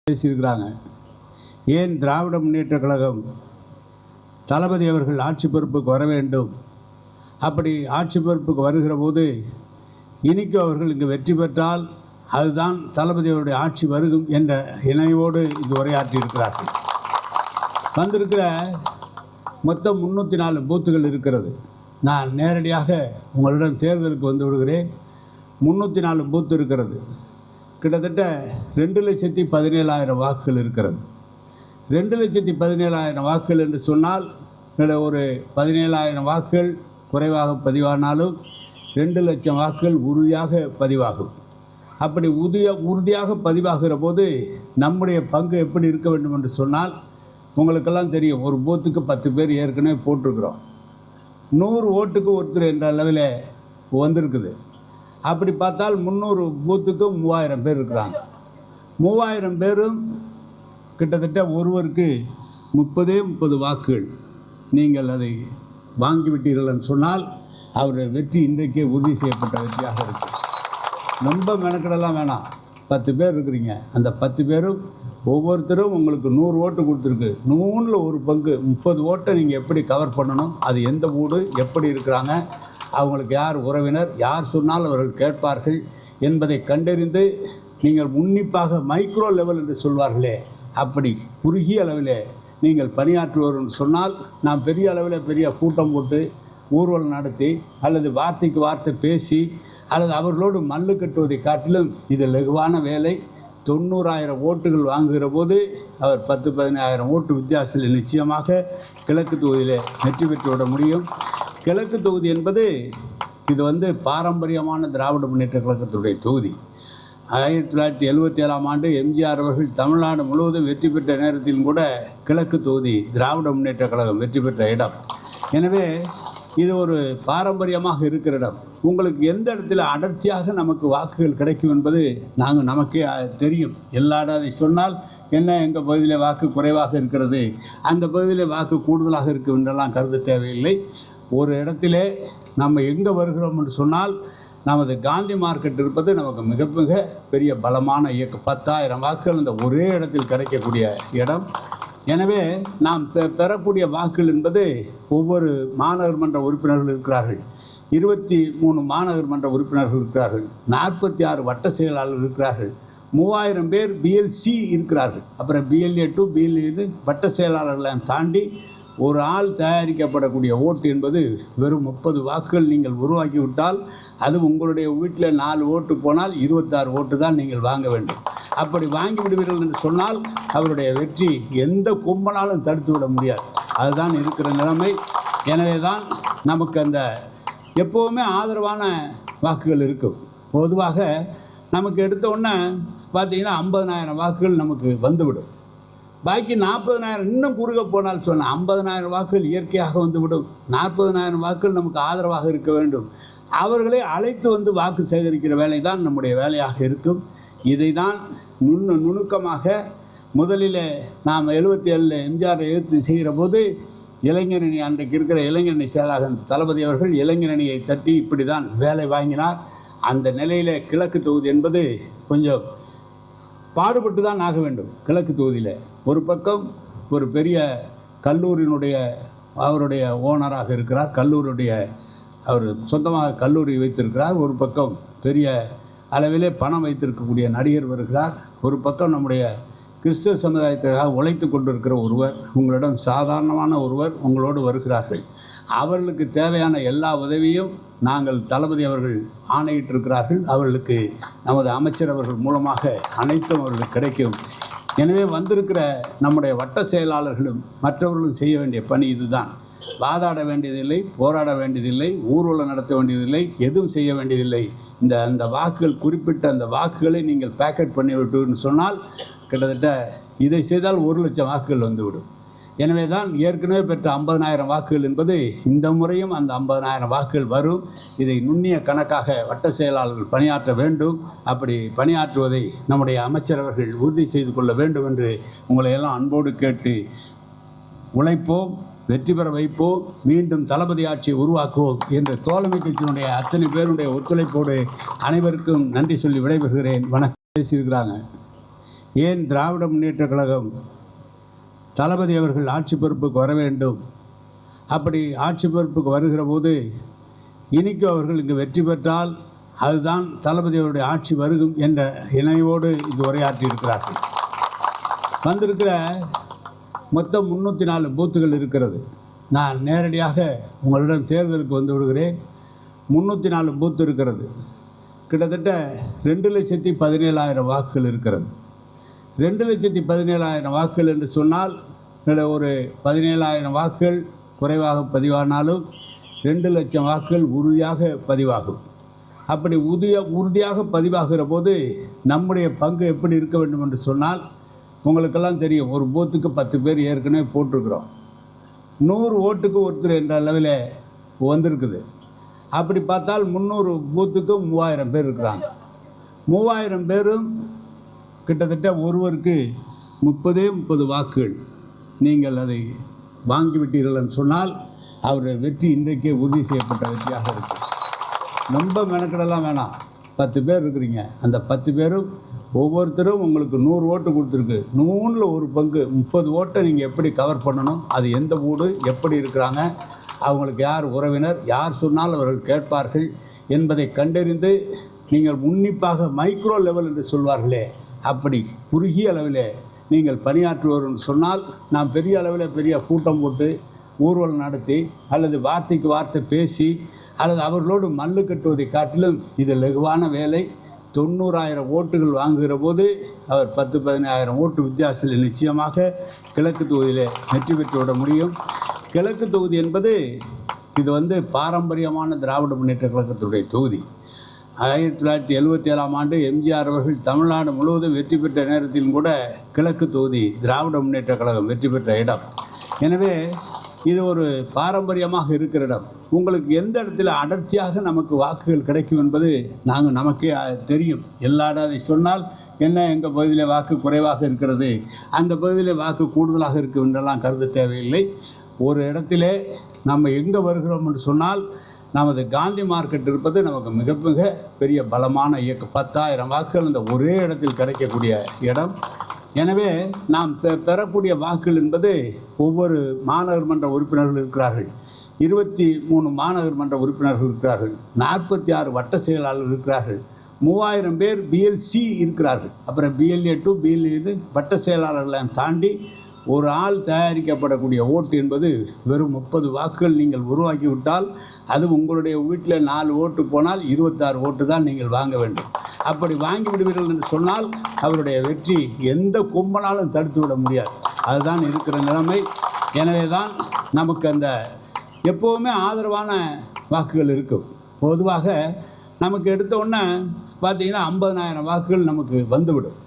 பேசியிருக்கிறாங்க. ஏன் திராவிட முன்னேற்ற கழகம் தளபதி அவர்கள் ஆட்சி பொறுப்புக்கு வர வேண்டும், அப்படி ஆட்சி பொறுப்புக்கு வருகிற போது இனிக்கும் அவர்கள் இங்கு வெற்றி பெற்றால் அதுதான் தளபதி அவருடைய ஆட்சி வருகும் என்ற இணைவோடு இது உரையாற்றியிருக்கிறார்கள். வந்திருக்கிற மொத்தம் 304 பூத்துகள் இருக்கிறது. நான் நேரடியாக உங்களிடம் தேர்தலுக்கு வந்து விடுகிறேன். 304 பூத்து இருக்கிறது. கிட்டத்தட்ட 2,17,000 வாக்குகள் இருக்கிறது. 2,17,000 வாக்குகள் என்று சொன்னால் ஒரு 17,000 வாக்குகள் குறைவாக பதிவானாலும் 2 லட்சம் வாக்குகள் உறுதியாக பதிவாகும். அப்படி உறுதியாக பதிவாகிற போது நம்முடைய பங்கு எப்படி இருக்க வேண்டும் என்று சொன்னால், உங்களுக்கெல்லாம் தெரியும், ஒரு பூத்துக்கு 10 பேர் ஏற்கனவே போட்டிருக்கிறோம். 100 ஓட்டுக்கு ஒருத்தர் என்ற அளவில் வந்திருக்குது. அப்படி பார்த்தால் 300 பூத்துக்கு 3000 பேர் இருக்கிறாங்க. 3000 பேரும் கிட்டத்தட்ட ஒருவருக்கு 30 வாக்குகள் நீங்கள் அதை வாங்கிவிட்டீர்கள் என்று சொன்னால் அவருடைய வெற்றி இன்றைக்கே உறுதி செய்யப்பட்ட வெற்றியாக இருக்குது. ரொம்ப மெனக்கெடலாம் வேணாம். 10 பேர் இருக்கிறீங்க. அந்த 10 பேரும் ஒவ்வொருத்தரும் உங்களுக்கு 100 ஓட்டு கொடுத்துருக்கு. 100ல் ஒரு பங்கு 30 ஓட்டை நீங்கள் எப்படி கவர் பண்ணணும், அது எந்த ஊடு, எப்படி இருக்கிறாங்க, அவங்களுக்கு யார் உறவினர், யார் சொன்னால் அவர்கள் கேட்பார்கள் என்பதை கண்டறிந்து நீங்கள் உன்னிப்பாக மைக்ரோ லெவல் என்று சொல்வார்களே, அப்படி குறுகிய அளவில் நீங்கள் பணியாற்றுவோர் என்று சொன்னால், நாம் பெரிய அளவில் பெரிய கூட்டம் போட்டு ஊர்வலம் நடத்தி அல்லது வார்த்தைக்கு வார்த்தை பேசி அல்லது அவர்களோடு மல்லு கட்டுவதை காட்டிலும் இது லகுவான வேலை. 90,000 ஓட்டுகள் வாங்குகிற போது அவர் 10-15,000 ஓட்டு வித்தியாசத்தில் நிச்சயமாக கிழக்கு தொகுதியில் வெற்றி பெற்று விட முடியும். கிழக்கு தொகுதி என்பது இது பாரம்பரியமான திராவிட முன்னேற்ற கழகத்துடைய தொகுதி. 1977ஆம் ஆண்டு எம்ஜிஆர் அவர்கள் தமிழ்நாடு முழுவதும் வெற்றி பெற்ற நேரத்திலும் கூட கிழக்கு தொகுதி திராவிட முன்னேற்ற கழகம் வெற்றி பெற்ற இடம். எனவே இது ஒரு பாரம்பரியமாக இருக்கிற இடம். உங்களுக்கு எந்த இடத்துல அடர்த்தியாக நமக்கு வாக்குகள் கிடைக்கும் என்பது நமக்கே தெரியும். எல்லா அதை சொன்னால் என்ன, எங்கள் பகுதியில் வாக்கு குறைவாக இருக்கிறது, அந்த பகுதியில் வாக்கு கூடுதலாக இருக்கும் என்றெல்லாம் கருத தேவையில்லை. ஒரு இடத்திலே நம்ம எங்கே வருகிறோம் என்று சொன்னால், நமது காந்தி மார்க்கெட் இருப்பது நமக்கு மிக மிக பெரிய பலமான இயக்கம். 10,000 வாக்குகள் இந்த ஒரே இடத்தில் கிடைக்கக்கூடிய இடம். எனவே நாம் பெறக்கூடிய வாக்குகள் என்பது ஒவ்வொரு மாநகர் மன்ற உறுப்பினர்கள் இருக்கிறார்கள், 23 மாநகர் மன்ற உறுப்பினர்கள் இருக்கிறார்கள், 46 வட்ட செயலாளர்கள் இருக்கிறார்கள், 3000 பேர் பிஎல்சி இருக்கிறார்கள். அப்புறம் பிஎல்ஏ டு பிஎல்ஏ வட்ட செயலாளர்களை தாண்டி ஒரு ஆள் தயாரிக்கப்படக்கூடிய ஓட்டு என்பது வெறும் 30 வாக்குகள் நீங்கள் உருவாக்கி விட்டால், அது உங்களுடைய வீட்டில் 4 ஓட்டு போனால் 26 ஓட்டு தான் நீங்கள் வாங்க வேண்டும். அப்படி வாங்கி விடுவீர்கள் என்று சொன்னால் அவருடைய வெற்றி எந்த கும்பனாலும் தடுத்து விட முடியாது. அதுதான் இருக்கிற நிலைமை. எனவே தான் நமக்கு அந்த எப்போவுமே ஆதரவான வாக்குகள் இருக்கும். பொதுவாக நமக்கு எடுத்த உடனே பார்த்தீங்கன்னா 50,000 வாக்குகள் நமக்கு வந்துவிடும். பாக்கி 40,000 இன்னும் குறுக போனால் சொன்னால் 50,000 வாக்குகள் இயற்கையாக வந்துவிடும். 40,000 வாக்குகள் நமக்கு ஆதரவாக இருக்க வேண்டும். அவர்களை அழைத்து வாக்கு சேகரிக்கிற வேலை தான் நம்முடைய வேலையாக இருக்கும். இதை தான் நுணுக்கமாக முதலில் நாம் 77 எம்ஜிஆர் எதிர்த்து செய்கிற போது இளைஞரணி, அன்றைக்கு இருக்கிற இளைஞரணி செயலாளர் தளபதி அவர்கள் இளைஞரணியை தட்டி இப்படி தான் வேலை வாங்கினார். அந்த நிலையில் கிழக்கு தொகுதி என்பது கொஞ்சம் பாடுபட்டு தான் ஆக வேண்டும். கிழக்கு தொகுதியில் ஒரு பக்கம் ஒரு பெரிய கல்லூரியினுடைய அவருடைய ஓனராக இருக்கிறார், கல்லூரியுடைய அவர் சொந்தமாக கல்லூரி வைத்திருக்கிறார். ஒரு பக்கம் பெரிய அளவிலே பணம் வைத்திருக்கக்கூடிய நடிகர் வருகிறார். ஒரு பக்கம் நம்முடைய கிறிஸ்தவ சமுதாயத்திற்காக உழைத்து கொண்டிருக்கிற ஒருவர், உங்களிடம் சாதாரணமான ஒருவர் உங்களோடு வருகிறார்கள். அவர்களுக்கு தேவையான எல்லா உதவியும் நாங்கள் தளபதி அவர்கள் ஆணையிட்டிருக்கிறார்கள். அவர்களுக்கு நமது அமைச்சர் அவர்கள் மூலமாக அனைத்தும் அவர்களுக்கு கிடைக்கும். எனவே வந்திருக்கிற நம்முடைய வட்ட செயலாளர்களும் மற்றவர்களும் செய்ய வேண்டிய பணி இதுதான். வாதாட வேண்டியதில்லை, போராட வேண்டியதில்லை, ஊர்வலம் நடத்த வேண்டியதில்லை, எதுவும் செய்ய வேண்டியதில்லை. அந்த வாக்குகள், குறிப்பிட்ட அந்த வாக்குகளை நீங்கள் பேக்கெட் பண்ணிவிட்டுன்னு சொன்னால் கிட்டத்தட்ட இதை செய்தால் 1 லட்சம் வாக்குகள் வந்துவிடும். எனவே தான் ஏற்கனவே பெற்ற 50,000 வாக்குகள் என்பது இந்த முறையும் அந்த 50,000 வாக்குகள் வரும். இதை நுண்ணிய கணக்காக வட்ட செயலாளர்கள் பணியாற்ற வேண்டும். அப்படி பணியாற்றுவதை நம்முடைய அமைச்சர் அவர்கள் உறுதி செய்து கொள்ள வேண்டும் என்று உங்களை எல்லாம் அன்போடு கேட்டு, உழைப்போம், வெற்றி பெற வைப்போம், மீண்டும் தளபதி ஆட்சியை உருவாக்குவோம் என்று தோழமை கட்சியினுடைய அத்தனை பேருடைய ஒத்துழைப்போடு அனைவருக்கும் நன்றி சொல்லி விடைபெறுகிறேன். வணக்கம். பேசியிருக்கிறாங்க, ஏன் திராவிட முன்னேற்ற கழகம் தளபதி அவர்கள் ஆட்சி பொறுப்புக்கு வர வேண்டும், அப்படி ஆட்சி பொறுப்புக்கு வருகிற போது இனிக்கு அவர்கள் இங்கு வெற்றி பெற்றால் அதுதான் தளபதி அவருடைய ஆட்சி வருகும் என்ற இணைவோடு இது உரையாற்றியிருக்கிறார்கள். வந்திருக்கிற மொத்தம் 304 பூத்துகள் இருக்கிறது. நான் நேரடியாக உங்களிடம் தேர்தலுக்கு வந்து விடுகிறேன். 304 பூத்து இருக்கிறது. கிட்டத்தட்ட 2,17,000 வாக்குகள் இருக்கிறது. 2,17,000 வாக்குகள் என்று சொன்னால் ஒரு 17,000 வாக்குகள் குறைவாக பதிவானாலும் 2 லட்சம் வாக்குகள் உறுதியாக பதிவாகும். அப்படி உறுதியாக பதிவாகிற போது நம்முடைய பங்கு எப்படி இருக்க வேண்டும் என்று சொன்னால், உங்களுக்கெல்லாம் தெரியும், ஒரு பூத்துக்கு 10 பேர் ஏற்கனவே போட்டிருக்கிறோம். 100 ஓட்டுக்கு ஒருத்தர் என்ற அளவில் வந்திருக்குது. அப்படி பார்த்தால் 300 பூத்துக்கு 3000 பேர் இருக்கிறாங்க. 3000 பேரும் கிட்டத்தட்ட ஒருவருக்கு 30 வாக்குகள் நீங்கள் அதை வாங்கிவிட்டீர்கள் என்று சொன்னால் அவருடைய வெற்றி இன்றைக்கே உறுதி செய்யப்பட்ட வெற்றியாக இருக்கும். ரொம்ப மெனக்கடலாம் வேணாம். 10 பேர் இருக்கிறீங்க. அந்த 10 பேரும் ஒவ்வொருத்தரும் உங்களுக்கு 100 ஓட்டு கொடுத்துருக்கு. 100ல் ஒரு பங்கு 30 ஓட்டை நீங்கள் எப்படி கவர் பண்ணணும், அது எந்த ஊடு, எப்படி இருக்கிறாங்க, அவங்களுக்கு யார் உறவினர், யார் சொன்னால் அவர்கள் கேட்பார்கள் என்பதை கண்டறிந்து நீங்கள் உன்னிப்பாக மைக்ரோ லெவல் என்று சொல்வார்களே, அப்படி குறுகிய அளவில் நீங்கள் பணியாற்றுவோர் என்று சொன்னால், நாம் பெரிய அளவில் பெரிய கூட்டம் போட்டு ஊர்வலம் நடத்தி அல்லது வார்த்தைக்கு வார்த்தை பேசி அல்லது அவர்களோடு மல்லு கட்டுவதை காட்டிலும் இது லகுவான வேலை. 90,000 ஓட்டுகள் வாங்குகிற போது அவர் 10-15,000 ஓட்டு வித்தியாசத்தில் நிச்சயமாக கிழக்கு தொகுதியில் வெற்றி பெற்றுவிட முடியும். கிழக்கு தொகுதி என்பது இது பாரம்பரியமான திராவிட முன்னேற்ற கழகத்துடைய தொகுதி. 1977ஆம் ஆண்டு எம்ஜிஆர் அவர்கள் தமிழ்நாடு முழுவதும் வெற்றி பெற்ற நேரத்திலும் கூட கிழக்கு தொகுதி திராவிட முன்னேற்ற கழகம் வெற்றி பெற்ற இடம். எனவே இது ஒரு பாரம்பரியமாக இருக்கிற இடம். உங்களுக்கு எந்த இடத்துல அடர்த்தியாக நமக்கு வாக்குகள் கிடைக்கும் என்பது நமக்கே தெரியும். எல்லா அதை சொன்னால் என்ன, எங்கள் பகுதியில் வாக்கு குறைவாக இருக்கிறது, அந்த பகுதியில் வாக்கு கூடுதலாக இருக்கும் என்றெல்லாம் கருத தேவையில்லை. ஒரு இடத்திலே நம்ம எங்கே வருகிறோம் என்று சொன்னால், நமது காந்தி மார்க்கெட் இருப்பது நமக்கு மிக மிக பெரிய பலமான இயக்கம். 10,000 வாக்குகள் இந்த ஒரே இடத்தில் கிடைக்கக்கூடிய இடம். எனவே நாம் பெறக்கூடிய வாக்குகள் என்பது ஒவ்வொரு மாநகர் மன்ற உறுப்பினர்கள் இருக்கிறார்கள், 23 மாநகர் மன்ற உறுப்பினர்கள் இருக்கிறார்கள், 46 வட்ட செயலாளர்கள் இருக்கிறார்கள், 3000 பேர் பிஎல்சி இருக்கிறார்கள். அப்புறம் பிஎல்ஏ டு பிஎல்ஏ வட்ட செயலாளர்களை தாண்டி ஒரு ஆள் தயாரிக்கப்படக்கூடிய ஓட்டு என்பது வெறும் 30 வாக்குகள் நீங்கள் உருவாக்கிவிட்டால், அது உங்களுடைய வீட்டில் 4 ஓட்டு போனால் 26 ஓட்டு தான் நீங்கள் வாங்க வேண்டும். அப்படி வாங்கி விடுவீர்கள் என்று சொன்னால் அவருடைய வெற்றி எந்த கும்பனாலும் தடுத்து விட முடியாது. அதுதான் இருக்கிற நிலைமை. எனவே தான் நமக்கு அந்த எப்போவுமே ஆதரவான வாக்குகள் இருக்கும். பொதுவாக நமக்கு எடுத்த உடனே பார்த்தீங்கன்னா 50,000 வாக்குகள் நமக்கு வந்துவிடும்.